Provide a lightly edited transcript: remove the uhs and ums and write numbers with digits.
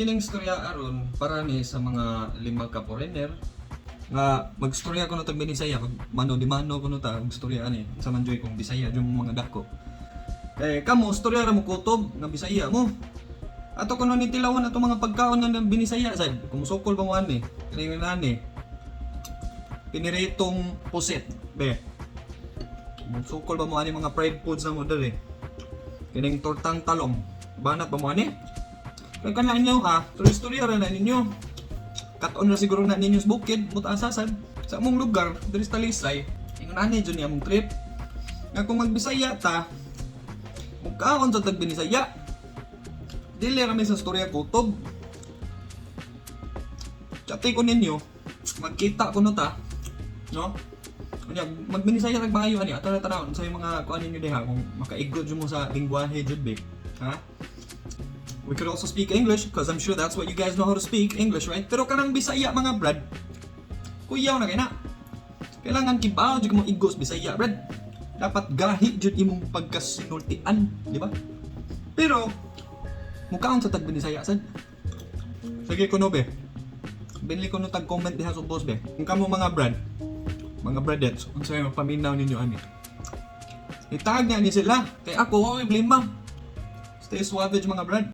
kining storya aron para ni sa mga lima ka foreigner nga magstorya ko no tag Bisaya, mano di mano ko no ta magstorya ani sa manjoy kong Bisaya yung mga dako. Kamo storya ra mo kutob nga Bisaya mo. Ato kuno ni tilawan ato mga pagkaon nga Binisaya sad. Kumusukol ba mo ani? Kini ani. Piniritong pusit, be. Kumusukol ba mo ani mga fried foods na mo dali. Kining tortang talong. Banat ba mo ani? Kaya ka na inyo ha, storya ra na ninyo. Kat-on na siguro na ninyo sa bukid, mutaasasan. Sa among lugar, diri sa Talisay, ingon ani dyan ni among trip. Nga kung magbisaya ta, mugkaon sa tag-Binisaya. Dili rami sa storya kutob. Chati ko ninyo, magkita ko no ta, no? Kanya magbinisaya tag maayo ani, ato na tanawon sa mga kuan ninyo diha kung makaigod mo sa lingwahe jud be. Ha? We could also speak English because I'm sure that's what you guys know how to speak English, right? Pero kanang Bisaya mga brad, kuyaw na kay na. Kailangan kibaw jud mo igos Bisaya, brad. Dapat gahi jud imong pagkasinultian, di ba? Pero mukhaon sa tag Binisaya sad. Sige kuno be. Binili ko no tag comment diha sa post be. Kung kamo mga bradettes, unsa may paminaw ninyo ani. Itag na ni sila. Kay ako, oy blame. Stay suave mga brad.